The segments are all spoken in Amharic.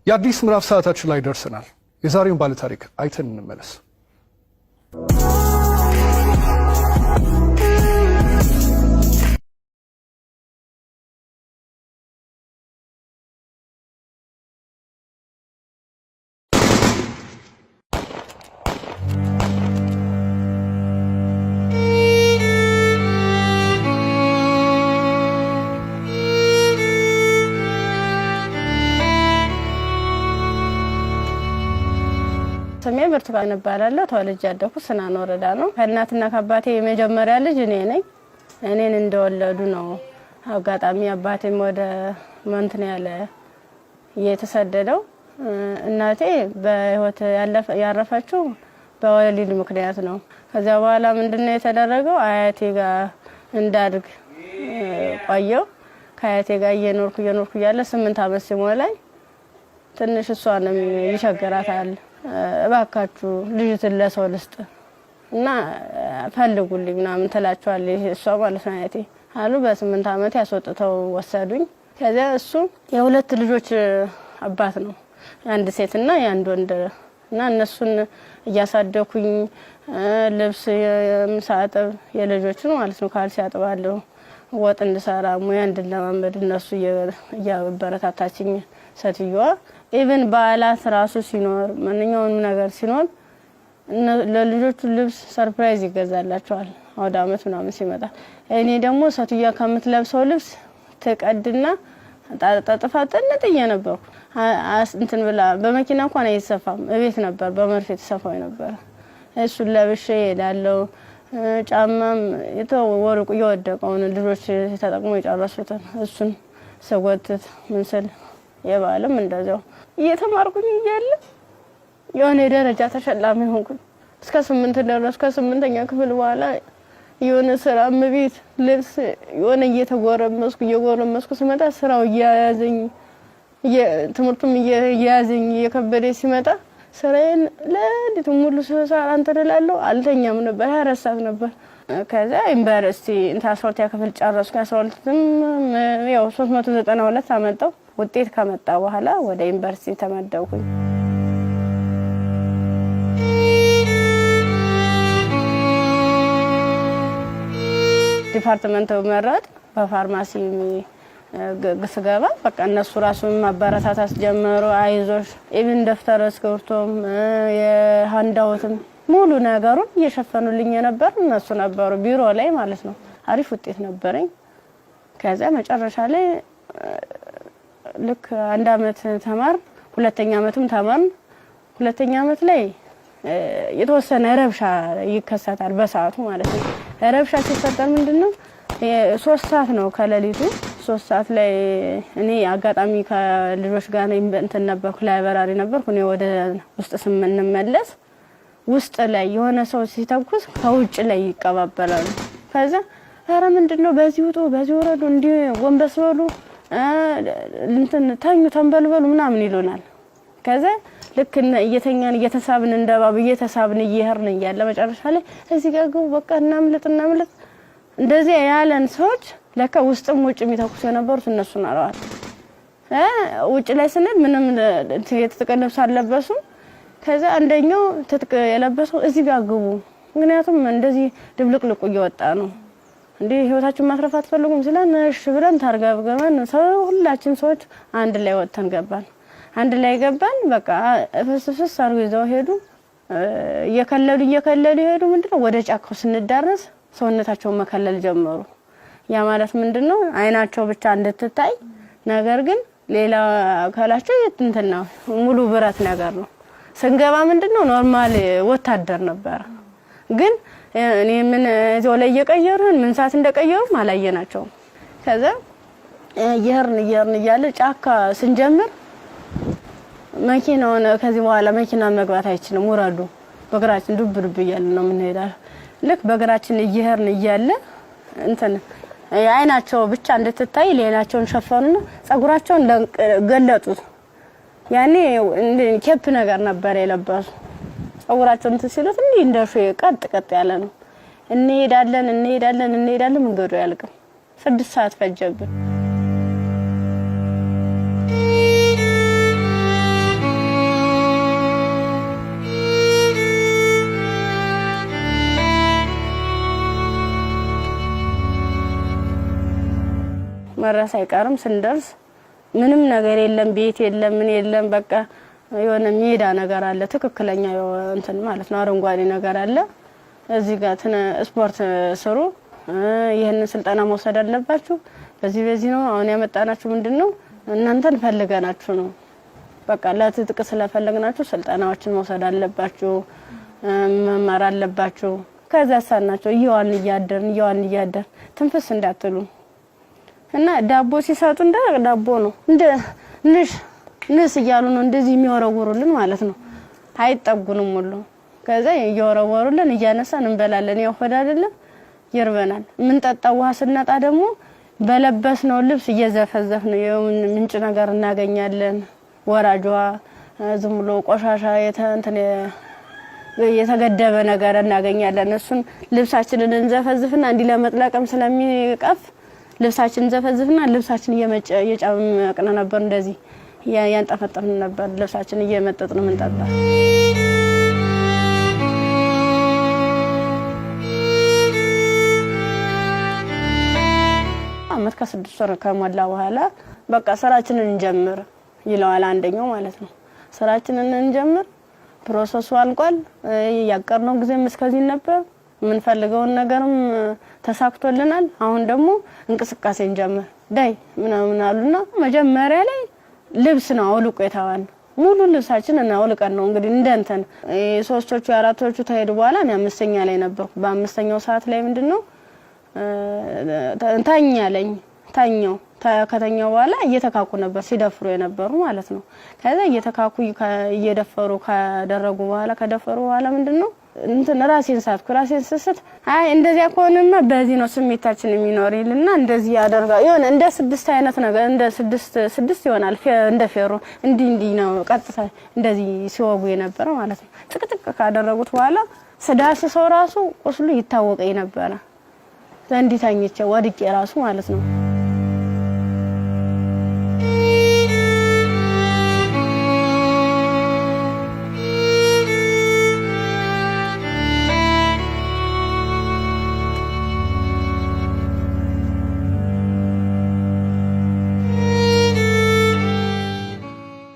የአዲስ ምዕራፍ ሰዓታችን ላይ ደርሰናል። የዛሬውን ባለ ታሪክ አይተን እንመለስ። ስሜ ብርቱካን እባላለሁ። ተወልጄ ያደኩት ስናን ወረዳ ነው። ከእናትና ከአባቴ የመጀመሪያ ልጅ እኔ ነኝ። እኔን እንደወለዱ ነው አጋጣሚ አባቴም ወደ መንትን ያለ የተሰደደው። እናቴ በህይወት ያረፈችው በወሊድ ምክንያት ነው። ከዛ በኋላ ምንድነው የተደረገው? አያቴ ጋር እንዳድግ ቆየው። ከአያቴ ጋር እየኖርኩ ያለ 8 አመት ሲሞላኝ ትንሽ እሷንም ይቸግራታል። እባካችሁ ልጅትን ለሰው ልስጥ እና ፈልጉልኝ ምናምን ትላቸዋለች እሷ ማለት ነው አያቴ አሉ። በ8 አመት ያስወጥተው ወሰዱኝ። ከዚያ እሱ የሁለት ልጆች አባት ነው፣ አንድ ሴትና አንድ ወንድ እና እነሱን እያሳደኩኝ ልብስ የምሳጠብ የልጆችን ማለት ነው ካልሲ ያጥባለሁ፣ ወጥ እንድሰራ ሙያ እንድለማመድ እነሱ እያበረታታችኝ ሴትዮዋ ኢቭን በዓላት ራሱ ሲኖር ማንኛውንም ነገር ሲኖር ለልጆቹ ልብስ ሰርፕራይዝ ይገዛላቸዋል ወደ አመት ምናምን ሲመጣ። እኔ ደግሞ ሴትዮዋ ከምትለብሰው ልብስ ተቀድና ተጣጣፋጥነት እየነበርኩ እንትን ብላ በመኪና እንኳን አይሰፋም እቤት ነበር በመርፌ ተሰፋው ነበር። እሱን ለብሼ እሄዳለሁ። ጫማም የተወርቁ የወደቀውን ልጆች ተጠቅሞ የጨረሱትን እሱን ሰጎትት ምን ስል የባለም እንደዛው እየተማርኩኝ እያለ የሆነ ደረጃ ተሸላሚ ሆንኩኝ። እስከ 8 ደረስኩ። ከ8ኛ ክፍል በኋላ የሆነ ስራ ቤት ልብስ የሆነ እየጎረመስኩ ስመጣ ስራው እያያዘኝ ትምህርቱም እያያዘኝ የከበደ ሲመጣ ስራዬን ለዲቱ ሙሉ ሰዓት አንተደላለሁ አልተኛም ነበር። 24 ሰዓት ነበር። ከዛ ዩኒቨርሲቲ ኢንተርሶርት ያከፍል ጨረስኩ። 12ም ያው 392 አመጣው። ውጤት ከመጣ በኋላ ወደ ዩኒቨርሲቲ ተመደብኩኝ። ዲፓርትመንት መረጥ በፋርማሲ ስገባ በቃ እነሱ ራሱን ማበረታታት ጀመሩ። አይዞሽ ኢቭን ደፍተር እስክሪብቶም የሃንዳውትም ሙሉ ነገሩን እየሸፈኑልኝ ነበር እነሱ ነበሩ ቢሮ ላይ ማለት ነው። አሪፍ ውጤት ነበረኝ። ከዛ መጨረሻ ላይ ልክ 1 አመት ተማር፣ 2ኛ አመትም ተማር። 2ኛ አመት ላይ የተወሰነ ረብሻ ይከሰታል በሰዓቱ ማለት ነው። ረብሻ ሲፈጠር ምንድነው 3 ሰዓት ነው ከሌሊቱ 3 ሰዓት ላይ እኔ አጋጣሚ ከልጆች ጋር እንትን ነበርኩ ላይብራሪ ነበርኩ። እኔ ወደ ውስጥ ስንመለስ ውስጥ ላይ የሆነ ሰው ሲተኩስ ከውጭ ላይ ይቀባበላሉ። ከዛ አረ ምንድነው በዚህ ውጡ በዚህ ወረዱ እንዲ ወንበስ በሉ እንትን ታኙ ተንበልበሉ ምናምን ይሉናል። ከዛ ልክ እየተኛን እየተሳብን እንደባብ እየተሳብን እየሄርን እያለ መጨረሻ ላይ እዚህ ጋር ግቡ በቃ እናምልጥ እንደዚህ ያለን ሰዎች ለካ ውስጥም ውጭ የሚተኩስ የነበሩት እነሱ ናራዋል። ውጭ ላይ ስንል ምንም የተተቀለብስ አለበሱ። ከዛ አንደኛው ትጥቅ የለበሰው እዚህ ጋር ግቡ ምክንያቱም እንደዚህ ድብልቅልቁ እየወጣ ነው እንዴ ህይወታችን ማትረፍ አትፈልጉም ሲለን እሺ ብለን ታርጋብገን ሁላችን ሰዎች አንድ ላይ ወጥተን ገባን። አንድ ላይ ገባን። በቃ ፍስፍስ አርገው ይዘው ሄዱ። እየከለሉ ሄዱ። ምንድነው ወደ ጫካው ስንዳረስ ሰውነታቸው መከለል ጀመሩ። ያ ማለት ምንድነው አይናቸው ብቻ እንድትታይ ነገር ግን ሌላ አካላቸው እንትና ሙሉ ብረት ነገር ነው። ስንገባ ምንድነው ኖርማል ወታደር ነበር። ግን እኔ ምን እዛው ላይ እየቀየሩን ምን ሰዓት እንደቀየሩ ማላየናቸው። ከዛ እየሄርን እያለ ጫካ ስንጀምር መኪናውን ከዚህ በኋላ መኪና መግባት አይችልም ወራዱ በግራችን ዱብ እያለ ነው የምንሄዳው። ልክ በግራችን እየሄርን እያለ እንትን አይናቸው ብቻ እንድትታይ ሌላቸውን ሸፈኑና ጸጉራቸውን ገለጡት። ያኔ ኬፕ ነገር ነበር የለበሱ። ጸጉራቸውን ሲሉት እንዴ እንደሹ ቀጥ ያለ ነው። እንሄዳለን መንገዱ ያልቅም። 6 ሰዓት ፈጀብን። መረስ አይቀርም ስንደርስ ምንም ነገር የለም ቤት የለም ምን የለም በቃ የሆነ ሜዳ ነገር አለ ትክክለኛ እንትን ማለት ነው አረንጓዴ ነገር አለ እዚህ ጋር ስፖርት ስሩ ይሄንን ስልጠና መውሰድ አለባችሁ በዚህ ነው አሁን ያመጣናችሁ ምንድነው እናንተን ፈልገናችሁ ነው በቃ ለትጥቅ ስለፈለግናችሁ ስልጠናዎችን መውሰድ አለባችሁ መማር አለባችሁ ከዛ ሳናቸው ይዋን እያደር ትንፍስ እንዳትሉ እና ዳቦ ሲሰጡ እንደ ዳቦ ነው እንደ ንስ ይያሉ ነው እንደዚህ የሚወረውሩልን ማለት ነው አይጠጉንም ሁሉ ከዛ ይወረውሩልን እያነሳን እንበላለን ያው ሆድ አይደለም ይርበናል ምን ጠጣው ውሃ ስናጣ ደግሞ በለበስነው ልብስ እየዘፈዘፍን ምንጭ ነገር እናገኛለን ወራጅዋ ዝም ብሎ ቆሻሻ የተገደበ ነገር እናገኛለን እሱን ልብሳችንን እንዘፈዝፍና እንዲ ለመጥለቅም ስለሚቀፍ ልብሳችንን ዘፈዝፍና ልብሳችን እየጫመቅን ነበር እንደዚህ ያንጠፈጠፍን ነበር ልብሳችን እየመጠጥን ምንጠጣ አመት ከ6 ወር ከሞላ በኋላ በቃ ስራችንን እንጀምር ይለዋል አንደኛው ማለት ነው ስራችንን እንጀምር ፕሮሰሱ አልቋል ያቀርነው ጊዜም እስከዚህ ነበር ምን ፈልገውን ነገርም ተሳክቶልናል አሁን ደግሞ እንቅስቃሴ እንጀምር ዳይ ምናምን አሉና መጀመሪያ ላይ ልብስ ነው አውልቆ የታዋን ሙሉ ልብሳችንን አውልቀን ነው እንግዲህ እንደንተን ሶስቶቹ አራቶቹ ተሄዱ በኋላ እኔ አምስተኛ ላይ ነበርኩ በአምስተኛው ሰዓት ላይ ምንድነው ታኛው ከተኛው በኋላ እየተካኩ ነበር ሲደፍሩ የነበሩ ማለት ነው ከዛ እየተካኩ እየደፈሩ ከደፈሩ በኋላ ምንድነው እንትን ራሴን ስስት አይ እንደዚያ ከሆነማ በዚህ ነው ስሜታችን የሚኖር ይልና እንደዚህ ያደርጋ ይሆነ እንደ 6 አይነት ነገር እንደ 6 ይሆናል እንደ ፌሮ እንዲ ነው ቀጥታ እንደዚህ ሲወጉ የነበረ ማለት ነው ጥቅጥቅ ካደረጉት በኋላ ስዳስ ሰው ራሱ ቁስሉ ይታወቀኝ ነበር ዘንዲታኝቼ ወድቄ ራሱ ማለት ነው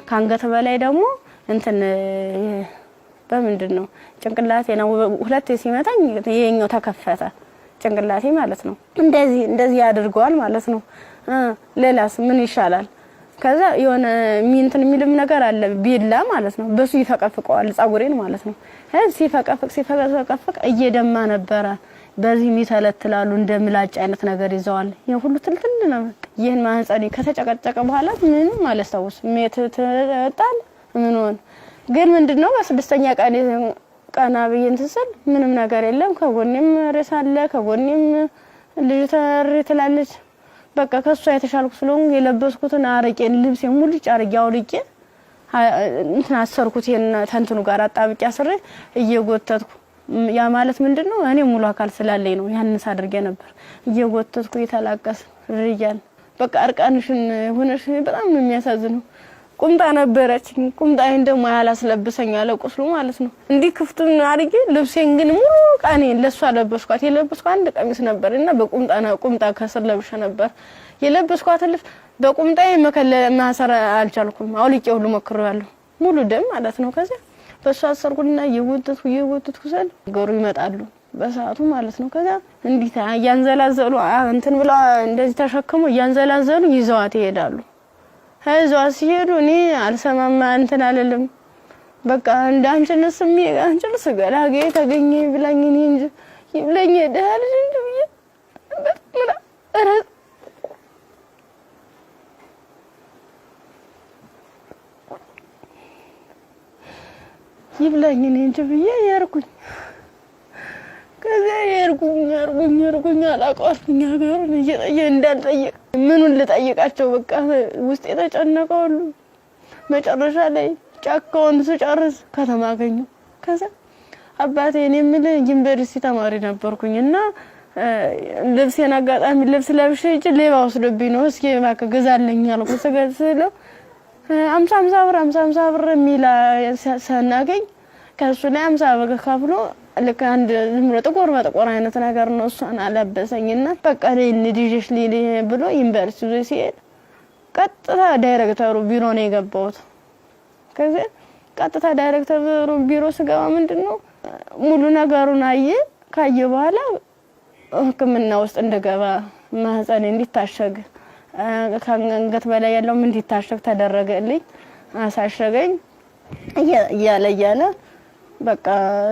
ካንገት በላይ ደግሞ እንትን በምንድነው ጭንቅላቴ ነው ሁለቴ ሲመታኝ ይሄኛው ተከፈተ ጭንቅላቴ ማለት ነው እንደዚህ ያድርገዋል ማለት ነው ሌላስ ምን ይሻላል ከዛ የሆነ እንትን የሚልም ነገር አለ ቢላ ማለት ነው በሱ ይፈቀፍቀዋል ጻጉሬን ማለት ነው ሲፈቀፍቅ እየደማ ነበር በዚህ ሚተለትላሉ እንደምላጭ አይነት ነገር ይዘዋል የሁሉ ትልትል ነው ይሄን ማህፀኔ ከተጨቀጨቀ በኋላ ምን ማለት ነው ሜትታል ምን ሆነ ግን ምንድነው በስድስተኛ ቀና በየን ተሰል ምንም ነገር የለም ከጎኔም ረሳለ ከጎኔም ልጅ ተርትላለች በቃ ከሷ የተሻልኩ ስለሆነ የለበስኩትን አረቄን ልብሴን ሙሉ ጫርጌ አውልቄ እንትን አሰርኩት ተንትኑ ጋር አጣብቄ አስሬ እየጎተትኩ ያ ማለት ምንድነው እኔ ሙሉ አካል ስላለኝ ነው ያንስ አድርጌ ነበር እየጎተትኩ የተላቀስ ርያል በቃ አርቃንሽን ሆነሽ በጣም ነው የሚያሳዝነው ቁምጣ ነበረች ቁምጣዬን ደግሞ ያላስለብሰኝ አለ ቁስሉ ማለት ነው እንዲ ክፍቱን አድርጌ ልብሴን ግን ሙሉ ቃኔን ለሷ ለበስኳት የለበስኳት አንድ ቀሚስ ነበርና ቁምጣ ከስር ለብሼ ነበር የለበስኳት ልብስ በቁምጣዬ ማሰር አልቻልኩም አውልቄ ሁሉ ሞክሬያለሁ ሙሉ ደም ማለት ነው ከዛ በሷ አሰርኩና የወጥቱ ሰል ገሩ ይመጣሉ በሰዓቱ ማለት ነው ከዛ እንዲታ ያንዘላዘሉ እንትን ብላ እንደዚህ ተሸክሙ ያንዘላዘሉ ይዘዋት ይሄዳሉ ሀይዟ ሲሄዱ እኔ አልሰማማ እንትን አለለም በቃ እንዳንችልስ አንችልስ ገላጌ ተገኘ ብላኝ እኔ እንጂ ይብለኝ ደህል እንጂ በጣም ይብለኝ እኔ እንጂ ብዬ ያርኩኝ ከዛ ያርኩኝ አላቋርኩኝ ሀገሩን እንዳልጠየቅ ምኑን ልጠይቃቸው በቃ ውስጥ የተጨነቀው ሁሉ መጨረሻ ላይ ጫካውን ስጨርስ ከተማ አገኘሁ ከዛ አባቴ እኔ ምን ዩኒቨርሲቲ ተማሪ ነበርኩኝና ልብሴን አጋጣሚ ልብስ ለብሼ እጭ ሌባ ወስዶብኝ ነው እስኪ እባክህ ገዛልኝ አልኩት ስገዛለው 50 ብር ሚላ ሰናገኝ ከሱ ላይ 50 ብር ከፍሎ ልክ አንድ ዝምሮ ጥቁር በጥቁር አይነት ነገር ነው እሷን አለበሰኝና በቃ ልጅሽ ሊሊ ብሎ ዩኒቨርሲቲ ሲሄድ ቀጥታ ዳይሬክተሩ ቢሮ ነው የገባሁት። ከዛ ቀጥታ ዳይሬክተሩ ቢሮ ስገባ ምንድነው ሙሉ ነገሩን ካየ በኋላ ህክምና ውስጥ እንደገባ ማህፀኔ እንዲታሸግ ከአንገት በላይ ያለው እንዲታሸግ ተደረገልኝ። አሳሸገኝ እያለ በቃ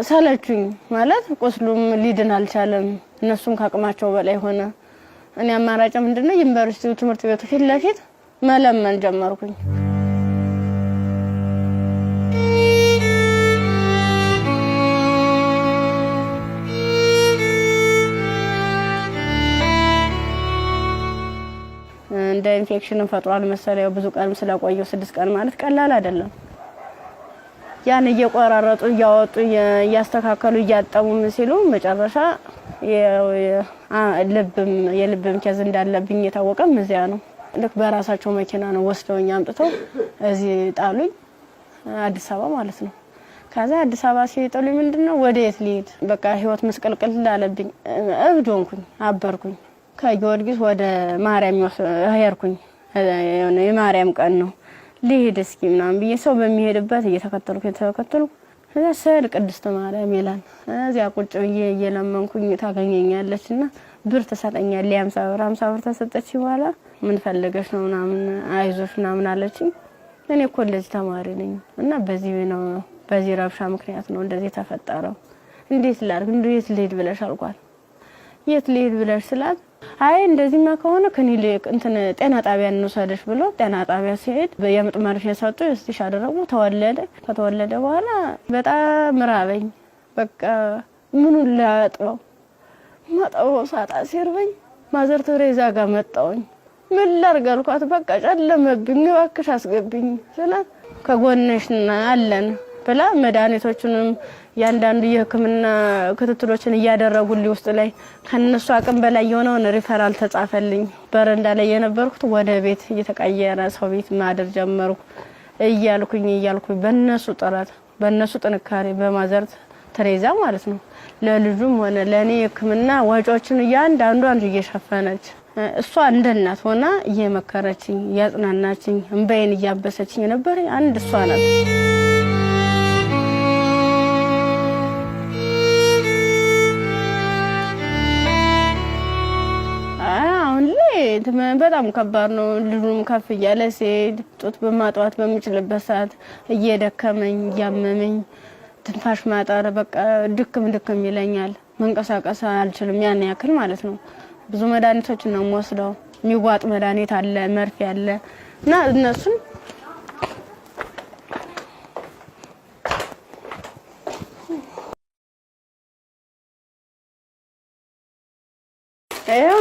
ሰለቹኝ ማለት ቁስሉም ሊድን አልቻለም። እነሱም ካቅማቸው በላይ ሆነ። እኔ አማራጭ ምንድነው ዩኒቨርሲቲው ትምህርት ቤቱ ፊት ለፊት መለመን ጀመርኩኝ። እንደ ኢንፌክሽን ፈጥሯል መሰለኝ ብዙ ቀን ስለቆየው 6 ቀን ማለት ቀላል አይደለም። ያን እየቆራረጡ እያወጡ እያስተካከሉ እያጠሙ ሲሉ መጨረሻ የልብም ኬዝ እንዳለብኝ የታወቀም እዚያ ነው። ልክ በራሳቸው መኪና ነው ወስደውኝ አምጥተው እዚህ ጣሉኝ፣ አዲስ አበባ ማለት ነው። ከዛ አዲስ አበባ ሲጥሉኝ ምንድነው ወዴት ልሄድ በቃ ህይወት መስቀልቅል እንዳለብኝ እብድ ሆንኩኝ፣ አበርኩኝ። ከጊዮርጊስ ወደ ማርያም ሄድኩኝ። የማርያም ቀን ነው ልሄድ እስኪ ምናምን ብዬ ሰው በሚሄድበት እየተከተልኩ እዛ ስል ቅድስት ማርያም ይላል። እዚያ ቁጭ ብዬ እየለመንኩኝ ታገኘኛለችና ብር ትሰጠኛለች። 50 ብር ተሰጠች። በኋላ ምን ፈልገሽ ነው ምናምን አይዞሽ ምናምን አለችኝ። እኔ እኮ እንደዚህ ተማሪ ነኝ እና በዚህ ረብሻ ምክንያት ነው እንደዚህ ተፈጠረው። እንዴት ላድርግ እንዴት ልሄድ ብለሽ አልኳት። የት ልሄድ ብለሽ ስላት አይ እንደዚህማ ከሆነ ክሊኒክ ጤና ጣቢያ እንውሰድሽ ብሎ ጤና ጣቢያ ሲሄድ የምጥ መርፌ ሰጡ። እስቲሽ አደረጉ። ከተወለደ በኋላ በጣም ራበኝ። በቃ ምኑን ላጥበው ማጣው ሳጣ ሲርበኝ ማዘር ተሬዛ ጋር መጣሁኝ። ምን ላድርግ አልኳት። በቃ ጨለመብኝ እባክሽ አስገብኝ ስላት ከጎንሽ አለን ብላ መድኃኒቶቹንም ያንዳንዱ የህክምና ክትትሎችን እያደረጉልኝ ውስጥ ላይ ከነሱ አቅም በላይ የሆነውን ሪፈራል ተጻፈልኝ። በረንዳ ላይ የነበርኩት ወደ ቤት እየተቀየረ ሰው ቤት ማደር ጀመርኩ። እያልኩኝ በእነሱ ጥረት በእነሱ ጥንካሬ በማዘር ተሬዛ ማለት ነው ለልጁም ሆነ ለኔ ህክምና ወጪዎችን ያንዳንዷን እየሸፈነች እሷ እንደ እናት ሆና እየመከረችኝ ያጽናናችኝ እንባዬን እያበሰችኝ ነበር። አንድ እሷ ናት። በጣም ከባድ ነው። ልጁም ከፍ እያለ ሲሄድ ጡት በማጥዋት በሚችልበት ሰዓት እየደከመኝ እያመመኝ ትንፋሽ ማጠር በቃ ድክም ይለኛል። መንቀሳቀስ አልችልም ያን ያክል ማለት ነው። ብዙ መድኃኒቶች ነው የምወስደው። የሚዋጥ መድኃኒት አለ፣ መርፌ አለ እና እነሱን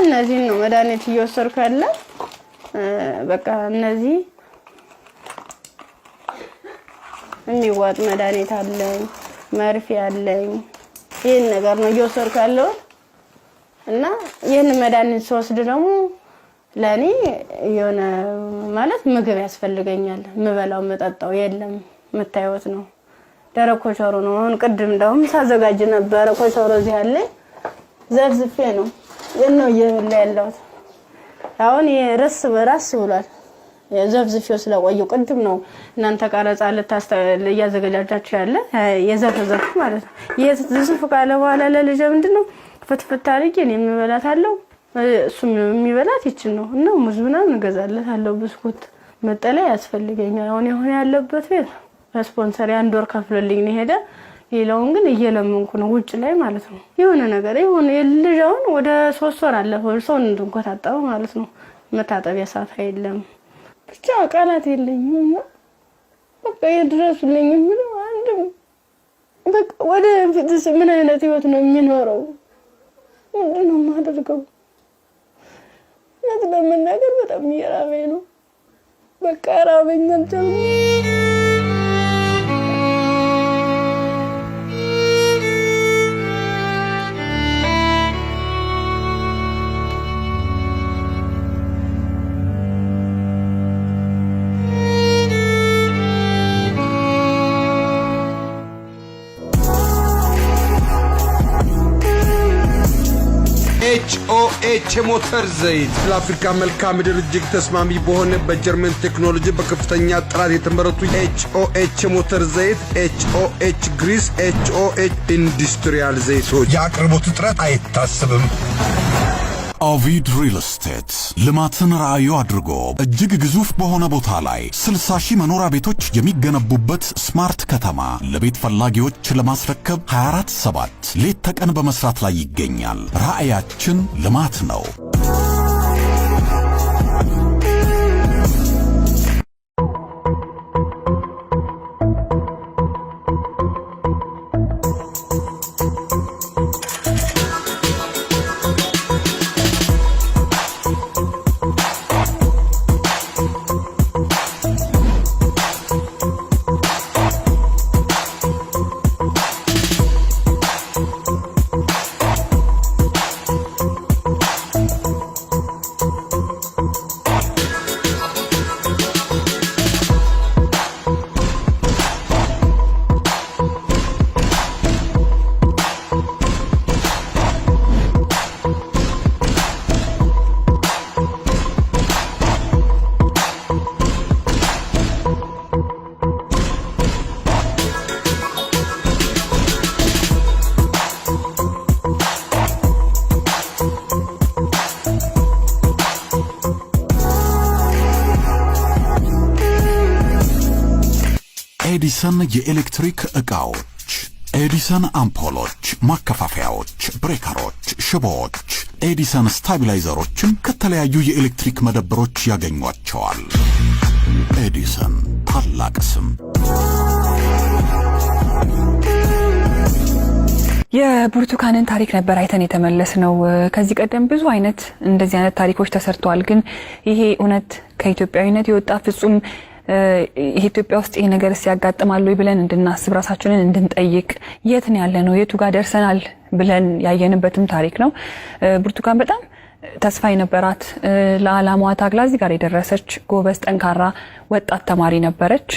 እነዚህ ነው መድኃኒት እየወሰድኩ ያለ በቃ እነዚህ የሚዋጥ መድኃኒት አለኝ፣ መርፌ አለኝ። ይሄን ነገር ነው እየወሰድኩ ያለው እና ይሄን መድኃኒት ስወስድ ደግሞ ለኔ የሆነ ማለት ምግብ ያስፈልገኛል። ምበላው መጠጣው የለም መታየት ነው። ደረቅ ኮቾሮ ነው። አሁን ቅድም እንደውም ሳዘጋጅ ነበር ኮቾሮ እዚህ አለ ዘፍዝፌ ነው የነው ያለው። አሁን የራስ በራስ ብሏል። የዘፍዝፌው ስለቆየው ቅድም ነው እናንተ ቀረጻ እያዘጋጃችሁ ያለ የዘፍዘፍ ማለት ነው። የዘፍዝፍ ካለ በኋላ ለልጅ ምንድነው ፍትፍት አድርጌ እኔ የምበላታለሁ እሱም የሚበላት ይችን ነው እና ሙዝ ምናምን እገዛለታለሁ። ብስኩት መጠለያ ያስፈልገኛል። አሁን ያለበት ቤት ስፖንሰር አንድ ወር ከፍሎልኝ ነው ሄደ። ሌላውን ግን እየለመንኩ ነው ውጭ ላይ ማለት ነው። የሆነ ነገር የልጅውን ወደ 3 ወር አለፈው ሰውን እንድንቆጣጣው ማለት ነው። መታጠቢያ ሰዓት አይደለም ብቻ ቃላት የለኝም። በቃ የድረሱልኝ ምን አንድም በቃ ወደ ፊትስ ምን አይነት ህይወት ነው የሚኖረው? ምንድነው ማደርገው? ለምን በጣም እየራበኝ ነው። በቃ ራበኝ አልቻልኩም። ኤች ሞተር ዘይት ለአፍሪካ መልክዓ ምድር እጅግ ተስማሚ በሆነ በጀርመን ቴክኖሎጂ በከፍተኛ ጥራት የተመረቱ ኤች ሞተር ዘይት፣ ኤች ግሪስ፣ ኤች ኢንዱስትሪያል ዘይቶች። የአቅርቦት እጥረት አይታሰብም። ኦቪድ ሪል ስቴት ልማትን ራዕዩ አድርጎ እጅግ ግዙፍ በሆነ ቦታ ላይ 60,000 መኖሪያ ቤቶች የሚገነቡበት ስማርት ከተማ ለቤት ፈላጊዎች ለማስረከብ 24/7 ሌት ተቀን በመስራት ላይ ይገኛል። ራዕያችን ልማት ነው። ኤዲሰን የኤሌክትሪክ ዕቃዎች፣ ኤዲሰን አምፖሎች፣ ማከፋፈያዎች፣ ብሬከሮች፣ ሽቦዎች፣ ኤዲሰን ስታቢላይዘሮችን ከተለያዩ የኤሌክትሪክ መደብሮች ያገኟቸዋል። ኤዲሰን ታላቅ ስም። የብርቱካንን ታሪክ ነበር አይተን የተመለስነው። ከዚህ ቀደም ብዙ አይነት እንደዚህ አይነት ታሪኮች ተሰርተዋል። ግን ይሄ እውነት ከኢትዮጵያዊነት የወጣ ፍጹም ኢትዮጵያ ውስጥ ይሄ ነገር ሲያጋጥማል ወይ ብለን እንድናስብ ራሳችንን እንድንጠይቅ የት ነው ያለነው የቱ ጋር ደርሰናል ብለን ያየንበትም ታሪክ ነው። ብርቱካን በጣም ተስፋ የነበራት ለዓላማዋ ታግላ እዚህ ጋር የደረሰች ጎበዝ ጠንካራ ወጣት ተማሪ ነበረች።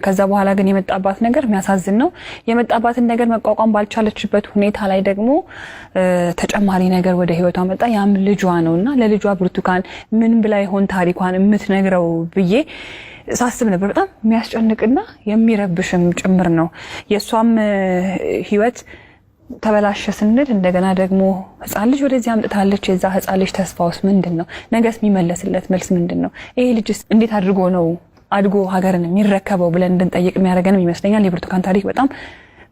ከዛ በኋላ ግን የመጣባት ነገር የሚያሳዝን ነው። የመጣባትን ነገር መቋቋም ባልቻለችበት ሁኔታ ላይ ደግሞ ተጨማሪ ነገር ወደ ህይወቷ መጣ። ያም ልጇ ነውና ለልጇ ብርቱካን ምን ብላ ይሆን ታሪኳን የምትነግረው ብዬ ሳስብ ነበር። በጣም የሚያስጨንቅና የሚረብሽም ጭምር ነው። የሷም ህይወት ተበላሸ ስንል እንደገና ደግሞ ህፃን ልጅ ወደዚህ አምጥታለች። የዛ ህፃን ልጅ ተስፋውስ ምንድነው? ነገስ የሚመለስለት መልስ ምንድነው? ይሄ ልጅስ እንዴት አድርጎ ነው አድጎ ሀገርን የሚረከበው ብለን እንድንጠይቅ የሚያደርገንም ይመስለኛል። የብርቱካን ታሪክ በጣም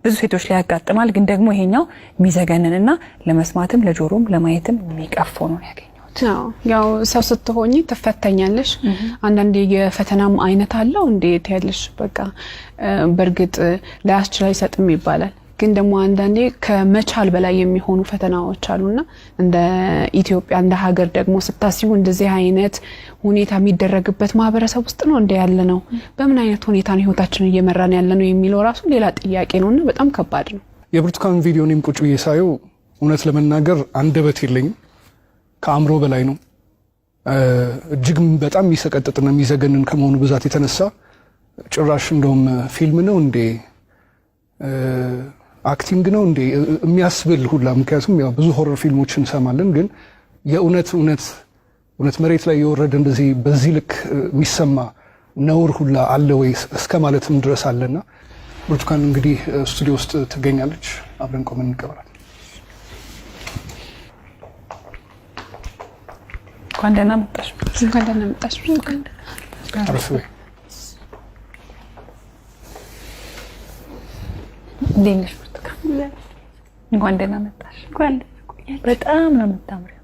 ብዙ ሴቶች ላይ ያጋጥማል። ግን ደግሞ ይሄኛው የሚዘገንንና ለመስማትም ለጆሮም ለማየትም የሚቀፈው ነው ያገኘው። ያው ሰው ስትሆኚ ተፈተኛለሽ። አንዳንዴ የፈተናም አይነት አለው እንዴት ያለሽ በቃ በርግጥ ላያስችል አይሰጥም ይባላል። ግን ደግሞ አንዳንዴ ከመቻል በላይ የሚሆኑ ፈተናዎች አሉና እንደ ኢትዮጵያ እንደ ሀገር ደግሞ ስታስቡ እንደዚህ አይነት ሁኔታ የሚደረግበት ማህበረሰብ ውስጥ ነው እንደ ያለ ነው። በምን አይነት ሁኔታ ነው ህይወታችንን እየመራን ያለ ነው የሚለው ራሱ ሌላ ጥያቄ ነውና በጣም ከባድ ነው። የብርቱካን ቪዲዮንም ቁጭ ብዬ ሳየው እውነት ለመናገር አንደበት የለኝም። ከአምሮ በላይ ነው። እጅግ በጣም የሚሰቀጥጥና የሚዘገንን ከመሆኑ ብዛት የተነሳ ጭራሽ እንደውም ፊልም ነው እንዴ አክቲንግ ነው እንዴ የሚያስብል ሁላ። ምክንያቱም ያው ብዙ ሆረር ፊልሞችን እንሰማለን፣ ግን የእውነት መሬት ላይ የወረደ እንደዚህ በዚህ ልክ የሚሰማ ነውር ሁላ አለ ወይ እስከ ማለትም ድረስ አለና ብርቱካን እንግዲህ ስቱዲዮ ውስጥ ትገኛለች። አብረን ቆመን እንቀበላለን። እንኳን ደህና መጣሽ። እንኳን ደህና መጣሽ። እንዴት ብርቱካን? እንኳን ደህና መጣሽ። በጣም ነው የምታምሪው።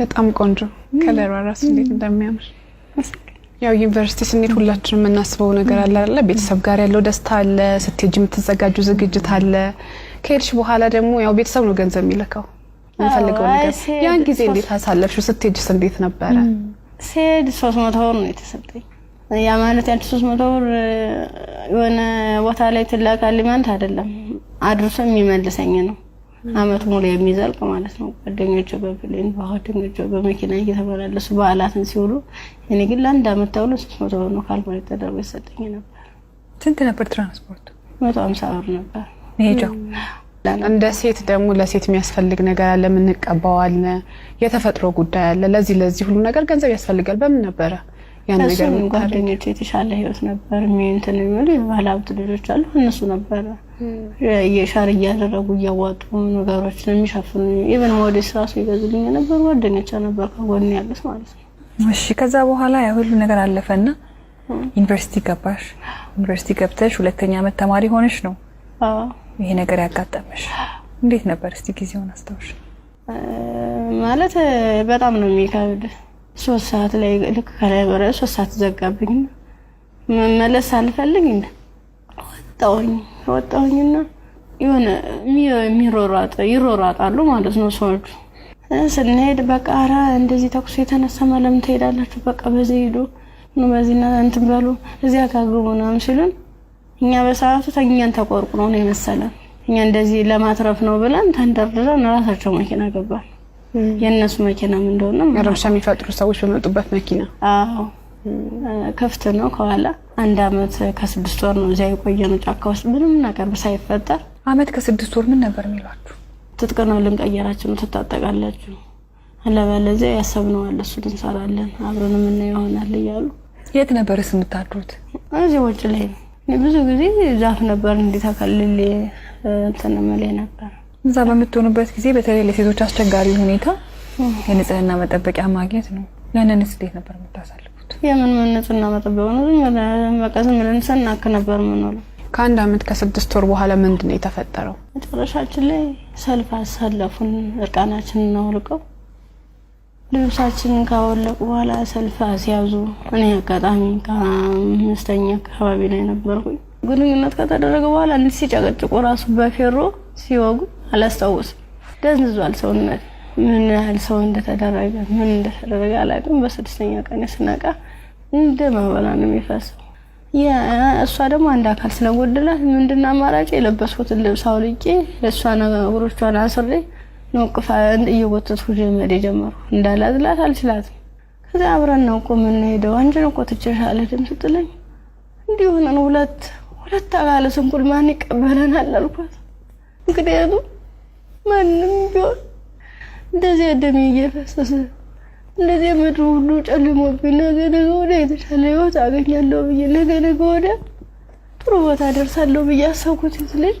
በጣም ቆንጆ ከለሯ ራሱ እንዴት እንደሚያምር። ያው ዩኒቨርሲቲ ስንሄድ ሁላችንም የምናስበው ነገር አለ አይደል? ቤተሰብ ጋር ያለው ደስታ አለ፣ ስትሄጂ የምትዘጋጁ ዝግጅት አለ። ከሄድሽ በኋላ ደግሞ ያው ቤተሰብ ነው ገንዘብ የሚልከው እንፈልገው ነገር። ያን ጊዜ እንዴት አሳለፍሽው? ስትሄጂስ እንዴት ነበረ? ስሄድ 300 ብር ነው የተሰጠኝ። ያ ማለት ያን 300 ብር የሆነ ቦታ ላይ ትላካል ማለት አይደለም፣ አድርሶ የሚመልሰኝ ነው። አመት ሙሉ የሚዘልቅ ማለት ነው። ጓደኞቼ በፕሌን ጓደኞቼ በመኪና እየተመላለሱ በዓላትን ሲውሉ እኔ ግን ለአንድ አመት ተውሎ 300 ብር ነው ካልኩሌት ተደርጎ ይሰጠኝ ነበር። ስንት ነበር ትራንስፖርት? 150 ብር ነበር መሄጃው። እንደ ሴት ደግሞ ለሴት የሚያስፈልግ ነገር አለ፣ የምንቀባው አለ፣ የተፈጥሮ ጉዳይ አለ። ለዚህ ሁሉ ነገር ገንዘብ ያስፈልጋል። በምን ነበረ ያን ነገር ምን ጓደኞቼ የተሻለ ህይወት ነበር እንትን የሚሉ ባለሀብት ልጆች አሉ። እነሱ ነበር የሻር እያደረጉ እያዋጡ ነገሮችን የሚሸፍኑ ኢቨን ሞዴስ ራሱ ይገዙልኝ ነበር። ጓደኞቼ ነበር ከጎን ያሉት ማለት ነው። እሺ ከዛ በኋላ ያ ሁሉ ነገር አለፈና ዩኒቨርሲቲ ገባሽ። ዩኒቨርሲቲ ገብተሽ ሁለተኛ ዓመት ተማሪ ሆነሽ ነው ይሄ ነገር ያጋጠመሽ። እንዴት ነበር እስቲ ጊዜውን አስታውሽ? ማለት በጣም ነው የሚከብድ። 3 ሰዓት ላይ ልክ ከላይ በረ 3 ሰዓት ዘጋብኝ። መመለስ አልፈልግ ወጣሁኝና የሆነ ይሮራጣሉ ማለት ነው ሰዎች። ስንሄድ በቃ ኧረ እንደዚህ ተኩስ የተነሳ ለምን ትሄዳላችሁ? በቃ በዚህ ሄዱ ነው በዚህና እንትን በሉ እዚያ ካግቡ ምናምን ሲሉን እኛ በሰዓቱ ተኛን ተቆርቁሮ ነው የመሰለን። እኛ እንደዚህ ለማትረፍ ነው ብለን ተንደርድረን ራሳቸው መኪና ገባን። የነሱ መኪና ምን እንደሆነ ረብሻ የሚፈጥሩ ሰዎች በመጡበት መኪና። አዎ ከፍት ነው ከኋላ። 1 አመት ከ6 ወር ነው እዚያ የቆየነው ጫካ ውስጥ ምንም ነገር ሳይፈጠር። አመት ከ6 ወር ምን ነበር የሚሏችሁ? ትጥቅ ነው ልንቀየራችሁ ነው ትታጠቃላችሁ፣ አለበለዚያ ያሰብነው አለ እሱ እንሰራለን አብረን ምን ይሆናል እያሉ። የት ነበርስ የምታድሩት? እዚህ ውጭ ላይ ነው። ብዙ ጊዜ ዛፍ ነበር እንዲታከልል ተነመለ ነበር። እዛ በምትሆኑበት ጊዜ በተለይ ለሴቶች አስቸጋሪ ሁኔታ የንጽህና መጠበቂያ ማግኘት ነው። ያንንስ እንዴት ነበር የምታሳልፉት? የምን ንጽህና መጠበቂያ ነው? በቃ ዝም ብለን ስናክ ነበር የምንውለው። ከ1 አመት ከ6 ወር በኋላ ምንድነው የተፈጠረው? መጨረሻችን ላይ ሰልፍ አሳለፉን። እርቃናችንን አውልቀው ልብሳችንን ካወለቁ በኋላ ሰልፍ አስያዙ። እኔ አጋጣሚ ከ5ኛ አካባቢ ላይ ነበርኩኝ። ግንኙነት ከተደረገ በኋላ እንዴ ሲጨቀጭቁ ራሱ በፌሮ ሲወጉ አላስታውስም። ደንዝዟል ሰውነት። ምን ያህል ሰው እንደተደረገ አላውቅም። በ6ኛ ቀን ስነቃ እንደ ማባላ ነው የሚፈሰው። እሷ ደግሞ አንድ አካል ስለጎደላት ምንድነው አማራጭ? የለበስኩትን ልብስ አውልቄ ለሷ ነገሮቿን አስሬ ነውቅፋ እየወተትኩ ጀመር ጀመሩ። እንዳላዝላት አልችላትም። ከዛ አብረን ነው ምን ሄደው አንቺን እኮ ትችሻለህ ድምፅ ጥለኝ እንዲሁ ነው ሁለት አካል ስንኩል ማን ይቀበለናል አልኳት። ምክንያቱም ማንም ቢሆን እንደዚህ ደም እየፈሰሰ እንደዚህ ምድሩ ሁሉ ጨልሞብኝ ነገ ወዲያ የተሻለ ህይወት አገኛለሁ ብዬ ነገ ወዲያ ጥሩ ቦታ ደርሳለሁ ብዬ አሰብኩት ልጅ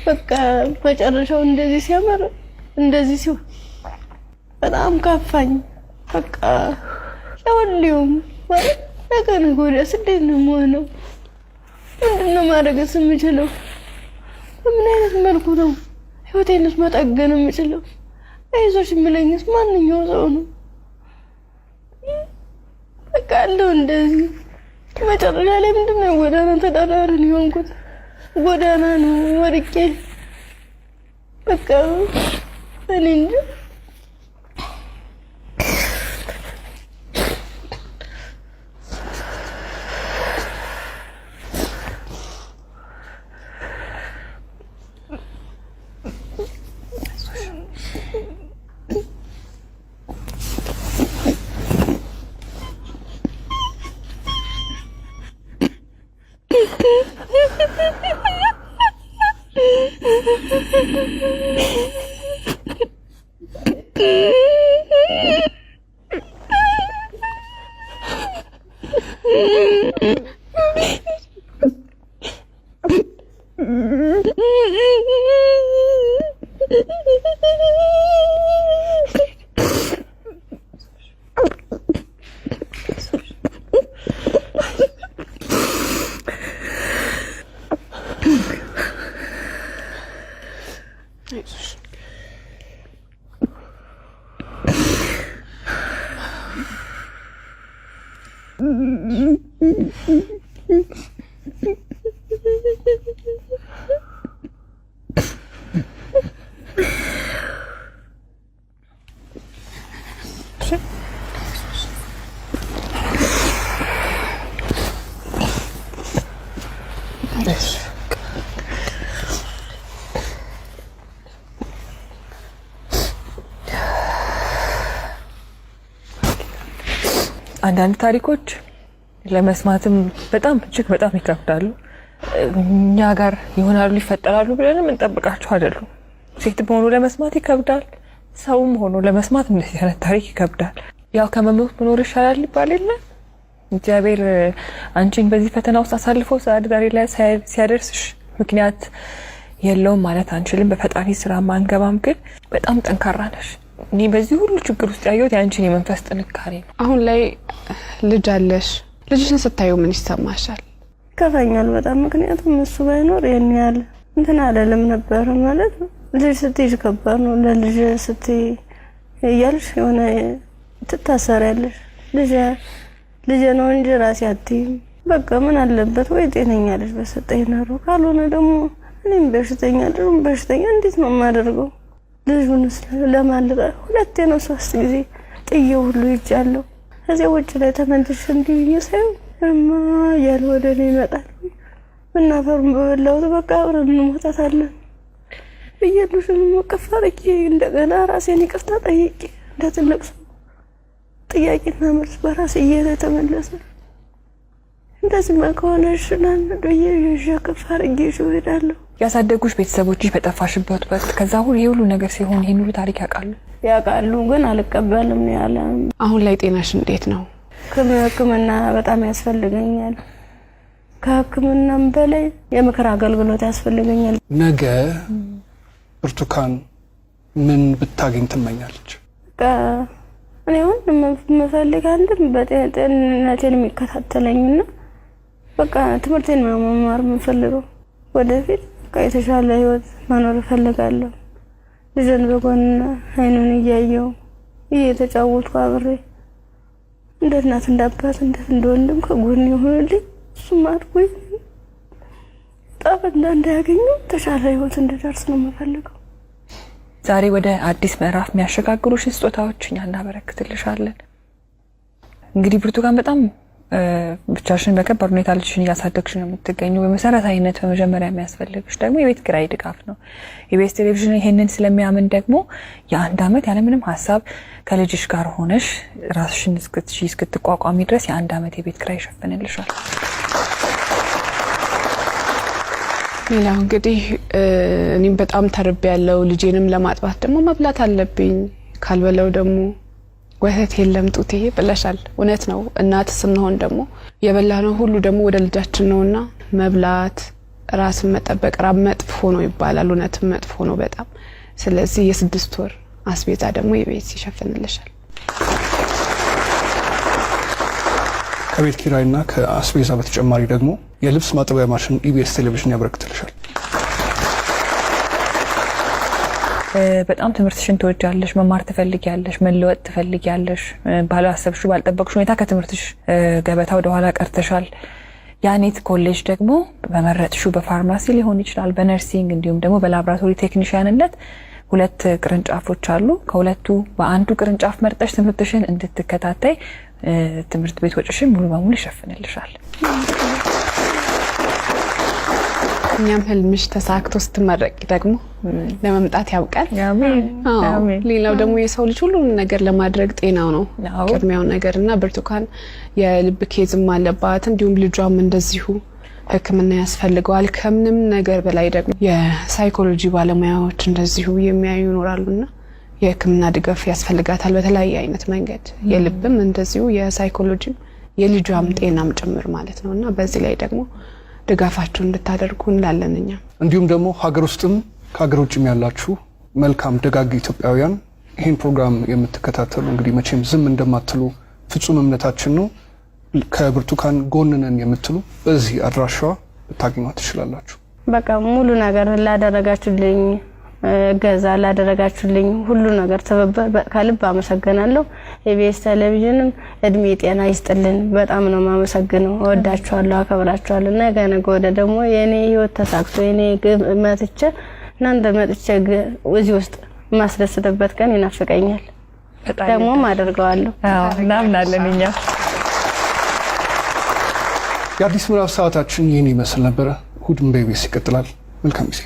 በቃ መጨረሻው እንደዚህ ሲያመር እንደዚህ ሲሆን በጣም ከፋኝ። በቃ ለሁሉም ማለት ነገ ወዲያ እንዴት ነው የምሆነው? ምንድነው ማድረግስ የምችለው? በምን አይነት መልኩ ነው ህይወቴንስ መጠገን የምችለው? አይዞሽ የሚለኝስ ማንኛው ሰው ነው? በቃ አለው እንደዚህ መጨረሻ ላይ ምንድነው ጎዳና ተዳዳሪ ሆንኩት። ጎዳና ነው ወርቄ በቃ እኔ እንጂ አንዳንድ ታሪኮች ለመስማትም በጣም እጅግ በጣም ይከብዳሉ። እኛ ጋር ይሆናሉ ይፈጠራሉ ብለን እንጠብቃቸው አይደሉም። ሴት ሆኖ ለመስማት ይከብዳል፣ ሰውም ሆኖ ለመስማት እንደዚህ አይነት ታሪክ ይከብዳል። ያው ከመሞት መኖር ይሻላል ይባል የለ። እግዚአብሔር አንቺን በዚህ ፈተና ውስጥ አሳልፎ ዛሬ ላይ ሲያደርስሽ ምክንያት የለውም ማለት አንችልም። በፈጣሪ ስራ ማንገባም፣ ግን በጣም ጠንካራ ነሽ። እኔ በዚህ ሁሉ ችግር ውስጥ ያየሁት ያንቺን የመንፈስ ጥንካሬ ነው። አሁን ላይ ልጅ አለሽ። ልጅሽን ስታዩ ምን ይሰማሻል? ይከፋኛል በጣም። ምክንያቱም እሱ ባይኖር የኔ ያለ እንትን አይደለም ነበር ማለት ነው። ልጅ ስትይዥ ከባድ ነው። ለልጅ ስትይ እያልሽ የሆነ ትታሰሪያለሽ። ልጅ ነው እንጂ ራሴ አትይም። በቃ ምን አለበት ወይ ጤነኛ ልጅ በሰጠኝ ነው። ካልሆነ ደግሞ እኔም በሽተኛ ልጅም በሽተኛ እንዴት ነው የማደርገው? ልጁንስ ለማልቀ ሁለቴ ነው 3 ጊዜ ጥዬው ሁሉ ይጫለው። እዚያ ውጭ ላይ ተመልሼ እንዲህ ሳይው እማ ያለ ወደ እኔ ይመጣል። እናፈሩን በበላሁት በቃ አብረን እንሞታታለን ብዬልሽን መቀፈርቂ እንደገና ራሴን ይቅርታ ጠይቄ እንደ ትልቅ ሰው ጥያቄና መልስ በራሴ እየተመለሰ እንደዚህ ከሆነሽ ለየሽ ከፋርጌ እሄዳለሁ። ያሳደጉሽ ቤተሰቦችሽ በጠፋሽበት ወቅት ከዛ ሁሉ ነገር ሲሆን ይሄን ሁሉ ታሪክ ያውቃሉ፣ ግን አልቀበልም ነው ያለ። አሁን ላይ ጤናሽ እንዴት ነው? ሕክምና በጣም ያስፈልገኛል። ከሕክምናም በላይ የምክር አገልግሎት ያስፈልገኛል። ነገ ብርቱካን ምን ብታገኝ ትመኛለች? እኔ አሁን የምፈልግ አንድም በጤንነቴን የሚከታተለኝና በቃ ትምህርቴን መማር የምፈልገው ወደፊት የተሻለ ህይወት መኖር እፈልጋለሁ። ልጅን በጎን አይኑን እያየው እየተጫወትኩ አብሬ እንደ እናት እንደ አባት እንደ ወንድም ከጎን ይሆንልኝ። እሱም አድርጎኝ ጣፍ እንዳያገኙ ተሻለ ህይወት እንድደርስ ነው የምፈልገው። ዛሬ ወደ አዲስ ምዕራፍ የሚያሸጋግሩሽ ስጦታዎች እኛ እናበረክትልሻለን። እንግዲህ ብርቱካን በጣም ብቻሽን በከባድ ሁኔታ ልጅሽን እያሳደግሽ ነው የምትገኙ። በመሰረታዊነት በመጀመሪያ የሚያስፈልግሽ ደግሞ የቤት ኪራይ ድጋፍ ነው። ኢቢኤስ ቴሌቪዥን ይሄንን ስለሚያምን ደግሞ የ1 አመት ያለምንም ሀሳብ ከልጅሽ ጋር ሆነሽ ራስሽን እስክትቋቋሚ ድረስ የ1 አመት የቤት ኪራይ ይሸፍንልሻል። ሌላው እንግዲህ እኔም በጣም ተርቤያለሁ። ልጄንም ለማጥባት ደግሞ መብላት አለብኝ። ካልበለው ደግሞ ወተት የለም ጡቴ ብለሻል። እውነት ነው። እናት ስንሆን ደግሞ የበላነው ሁሉ ደግሞ ወደ ልጃችን ነውና መብላት፣ ራስን መጠበቅ ራብ መጥፎ ነው ይባላል። እውነትም መጥፎ ነው በጣም። ስለዚህ የ6 ወር አስቤዛ ደግሞ ኢቢኤስ ይሸፍንልሻል። ከቤት ኪራይና ከአስቤዛ በተጨማሪ ደግሞ የልብስ ማጠቢያ ማሽን ኢቢኤስ ቴሌቪዥን ያበረክትልሻል። በጣም ትምህርትሽን ትወጃለሽ፣ መማር ትፈልጊያለሽ፣ መለወጥ ትፈልጊያለሽ። ባላሰብሽው ባልጠበቅሽው ሁኔታ ከትምህርትሽ ገበታ ወደ ኋላ ቀርተሻል። ያኔት ኮሌጅ ደግሞ በመረጥሽው በፋርማሲ ሊሆን ይችላል፣ በነርሲንግ እንዲሁም ደግሞ በላቦራቶሪ ቴክኒሻንነት 2 ቅርንጫፎች አሉ። ከሁለቱ በአንዱ ቅርንጫፍ መርጠሽ ትምህርትሽን እንድትከታተይ ትምህርት ቤት ወጪሽን ሙሉ በሙሉ ይሸፍንልሻል። እኛም ህልምሽ ተሳክቶ ስትመረቂ ደግሞ ለመምጣት ያውቃል። አሜን። ሌላው ደግሞ የሰው ልጅ ሁሉን ነገር ለማድረግ ጤናው ነው ቅድሚያው ነገርና ብርቱካን የልብ ኬዝም አለባት፣ እንዲሁም ልጇም እንደዚሁ ሕክምና ያስፈልገዋል። ከምንም ነገር በላይ ደግሞ የሳይኮሎጂ ባለሙያዎች እንደዚሁ የሚያዩ ይኖራሉና የሕክምና ድጋፍ ያስፈልጋታል በተለያየ አይነት መንገድ። የልብም እንደዚሁ የሳይኮሎጂም የልጇም ጤናም ጭምር ማለት ነውና በዚህ ላይ ደግሞ ድጋፋችሁን እንድታደርጉ እንላለንኛ። እንዲሁም ደግሞ ሀገር ውስጥም ከሀገር ውጭም ያላችሁ መልካም ደጋግ ኢትዮጵያውያን ይህን ፕሮግራም የምትከታተሉ እንግዲህ መቼም ዝም እንደማትሉ ፍጹም እምነታችን ነው። ከብርቱካን ጎን ነን የምትሉ በዚህ አድራሻዋ ልታገኟት ትችላላችሁ። በቃ ሙሉ ነገር ላደረጋችሁልኝ ገዛ ላደረጋችሁልኝ ሁሉ ነገር ከልብ አመሰግናለሁ። ኢቢኤስ ቴሌቪዥንም እድሜ ጤና ይስጥልን። በጣም ነው ማመሰግነው። እወዳችኋለሁ፣ አከብራችኋለሁ። ነገ ወደ ደግሞ የኔ ህይወት ተሳክቶ የኔ መጥቼ እናንተ መጥቼ እዚህ ውስጥ ማስደስተበት ቀን ይናፍቀኛል። ደግሞም አደርገዋለሁ። እናምናለን እኛ። የአዲስ ምዕራፍ ሰዓታችን ይህን ይመስል ነበረ። እሑድም በኢቢኤስ ይቀጥላል። መልካም ጊዜ።